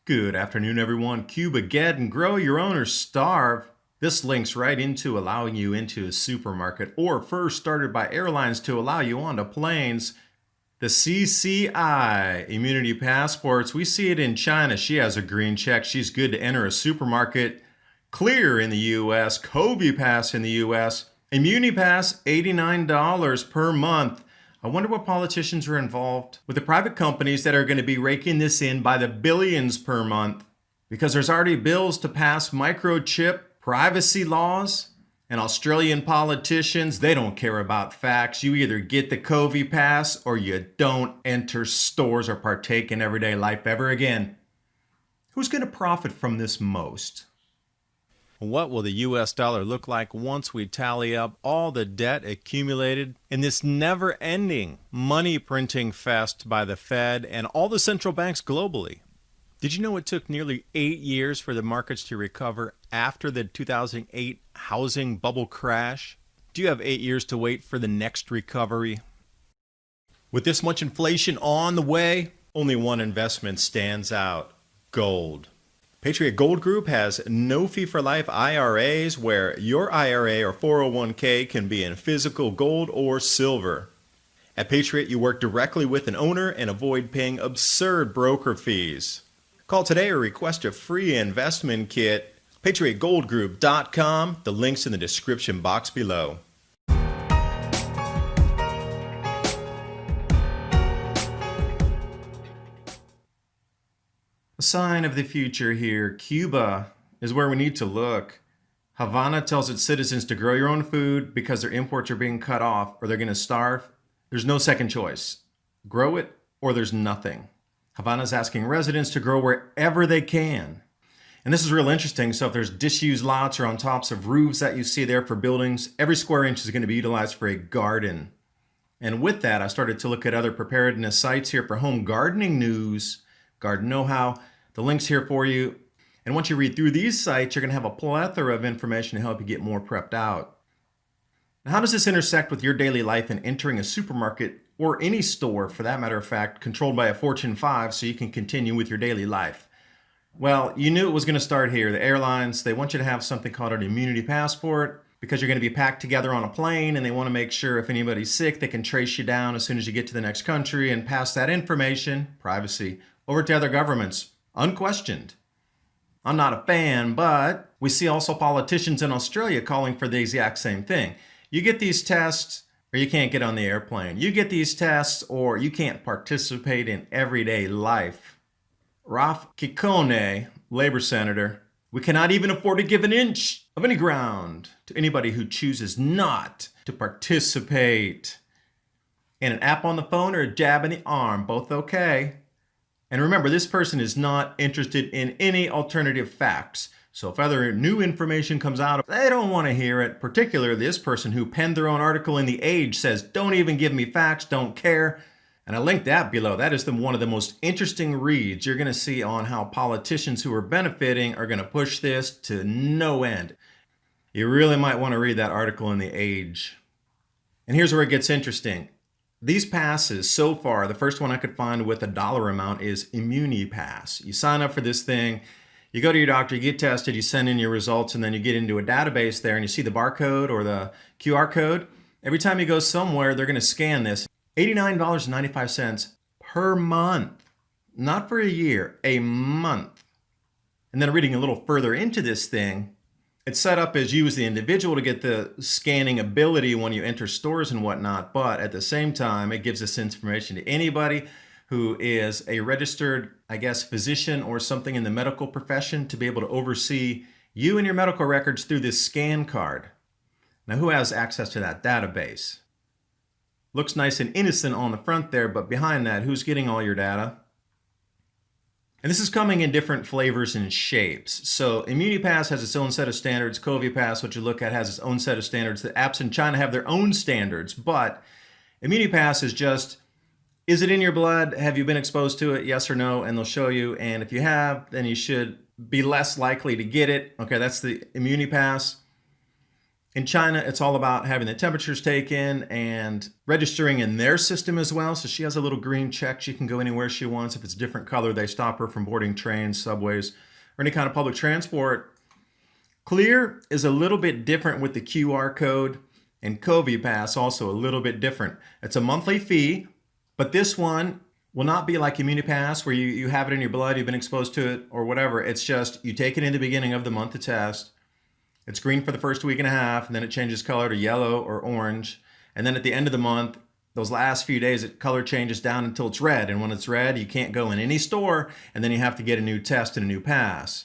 Good afternoon, everyone. Cuba, get and grow your own or starve. This links right into allowing you into a supermarket or first started by airlines to allow you onto planes. The CCI, Immunity Passports, we see it in China. She has a green check. She's good to enter a supermarket. Clear in the US, Covi Pass in the US. Immunity Pass, $89 per month. I wonder what politicians are involved with the private companies that are going to be raking this in by the billions per month, because there's already bills to pass microchip privacy laws. And Australian politicians, they don't care about facts. You either get the Covi Pass or you don't enter stores or partake in everyday life ever again. Who's going to profit from this most? What will the US dollar look like once we tally up all the debt accumulated in this never-ending money printing fest by the Fed and all the central banks globally? Did you know it took nearly 8 years for the markets to recover after the 2008 housing bubble crash? Do you have 8 years to wait for the next recovery? With this much inflation on the way, only one investment stands out: gold. Patriot Gold Group has no fee-for-life IRAs where your IRA or 401k can be in physical gold or silver. At Patriot, you work directly with an owner and avoid paying absurd broker fees. Call today or request a free investment kit. PatriotGoldGroup.com. The link's in the description box below. A sign of the future here. Cuba is where we need to look. Havana tells its citizens to grow your own food because their imports are being cut off or they're going to starve. There's no second choice. Grow it or there's nothing. Havana's asking residents to grow wherever they can. And this is real interesting. So if there's disused lots or on tops of roofs that you see there for buildings, every square inch is going to be utilized for a garden. And with that, I started to look at other preparedness sites here for home gardening news, garden know-how. The link's here for you. And once you read through these sites, you're going to have a plethora of information to help you get more prepped out. Now, how does this intersect with your daily life in entering a supermarket or any store, for that matter of fact, controlled by a Fortune 5 so you can continue with your daily life? Well, you knew it was going to start here. The airlines, they want you to have something called an immunity passport because you're going to be packed together on a plane, and they want to make sure if anybody's sick, they can trace you down as soon as you get to the next country and pass that information, privacy, over to other governments, unquestioned. I'm not a fan, but we see also politicians in Australia calling for the exact same thing. You get these tests or you can't get on the airplane. You get these tests or you can't participate in everyday life. Ralph Ciccone, Labor Senator, we cannot even afford to give an inch of any ground to anybody who chooses not to participate. And an app on the phone or a jab in the arm, both okay. And remember, this person is not interested in any alternative facts. So if other new information comes out, they don't want to hear it. Particularly this person who penned their own article in The Age says, don't even give me facts, don't care. And I linked that below. That is one of the most interesting reads you're going to see on how politicians who are benefiting are going to push this to no end. You really might want to read that article in The Age. And here's where it gets interesting. These passes so far, the first one I could find with a dollar amount is Immunity Pass. You sign up for this thing, you go to your doctor, you get tested, you send in your results, and then you get into a database there and you see the barcode or the QR code. Every time you go somewhere, they're going to scan this. $89.95 per month. Not for a year, a month. And then reading a little further into this thing, it's set up as you as the individual to get the scanning ability when you enter stores and whatnot, but at the same time, it gives this information to anybody who is a registered, I guess, physician or something in the medical profession to be able to oversee you and your medical records through this scan card. Now, who has access to that database? Looks nice and innocent on the front there, but behind that, who's getting all your data? And this is coming in different flavors and shapes. So Immunity Pass has its own set of standards. Covi Pass, what you look at, has its own set of standards. The apps in China have their own standards, but Immunity Pass is just, is it in your blood? Have you been exposed to it? Yes or no? And they'll show you. And if you have, then you should be less likely to get it. Okay, that's the Immunity Pass. In China, it's all about having the temperatures taken and registering in their system as well. So she has a little green check. She can go anywhere she wants. If it's a different color, they stop her from boarding trains, subways, or any kind of public transport. Clear is a little bit different with the QR code, and Covi Pass also a little bit different. It's a monthly fee, but this one will not be like Immunity Pass where you have it in your blood, you've been exposed to it or whatever. It's just you take it in the beginning of the month to test. It's green for the first week and a half, and then it changes color to yellow or orange. And then at the end of the month, those last few days, it color changes down until it's red. And when it's red, you can't go in any store, and then you have to get a new test and a new pass.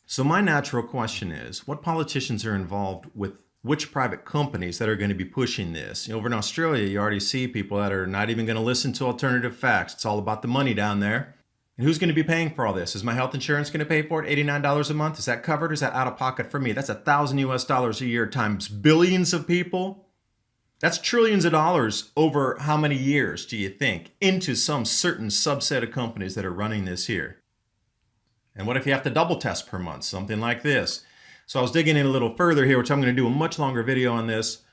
So my natural question is, what politicians are involved with which private companies that are going to be pushing this? Over in Australia, you already see people that are not even going to listen to alternative facts. It's all about the money down there. And who's going to be paying for all this? Is my health insurance going to pay for it? $89 a month? Is that covered? Or is that out of pocket for me? That's $1,000 a year times billions of people. That's trillions of dollars over how many years do you think into some certain subset of companies that are running this here? And what if you have to double test per month? Something like this. So I was digging in a little further here, which I'm going to do a much longer video on this.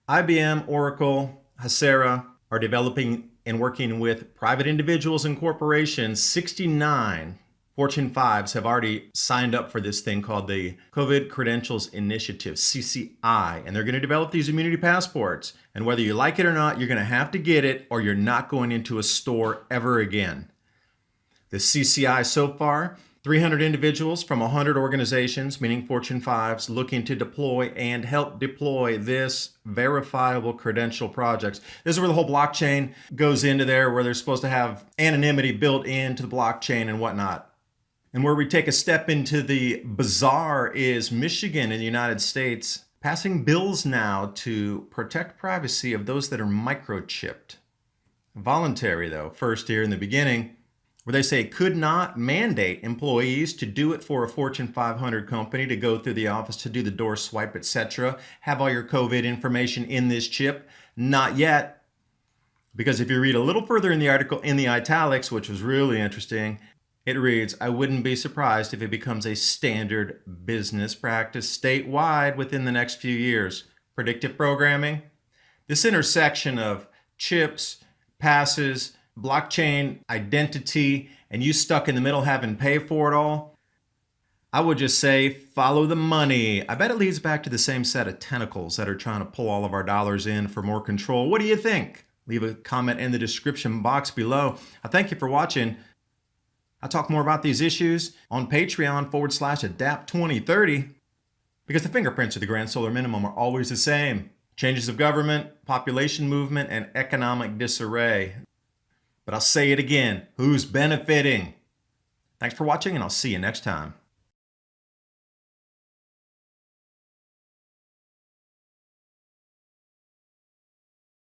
IBM, Oracle, Hasera are developing and working with private individuals and corporations. 69 Fortune 5s have already signed up for this thing called the COVID Credentials Initiative, CCI, and they're going to develop these immunity passports. And whether you like it or not, you're going to have to get it or you're not going into a store ever again. The CCI so far, 300 individuals from 100 organizations, meaning Fortune 5s, looking to deploy and help deploy this verifiable credential projects. This is where the whole blockchain goes into there, where they're supposed to have anonymity built into the blockchain and whatnot. And where we take a step into the bizarre is Michigan in the United States passing bills now to protect privacy of those that are microchipped. Voluntary though, first here in the beginning, where they say could not mandate employees to do it for a Fortune 500 company, to go through the office, to do the door swipe, etc. Have all your COVID information in this chip. Not yet. Because if you read a little further in the article, in the italics, which was really interesting, it reads, I wouldn't be surprised if it becomes a standard business practice statewide within the next few years. Predictive programming. This intersection of chips, passes, blockchain identity, and you stuck in the middle having to pay for it all, I would just say follow the money. I bet it leads back to the same set of tentacles that are trying to pull all of our dollars in for more control. What do you think? Leave a comment in the description box below. I thank you for watching. I'll talk more about these issues on Patreon/Adapt2030, because the fingerprints of the Grand Solar Minimum are always the same. Changes of government, population movement, and economic disarray. But I'll say it again, who's benefiting? Thanks for watching, and I'll see you next time.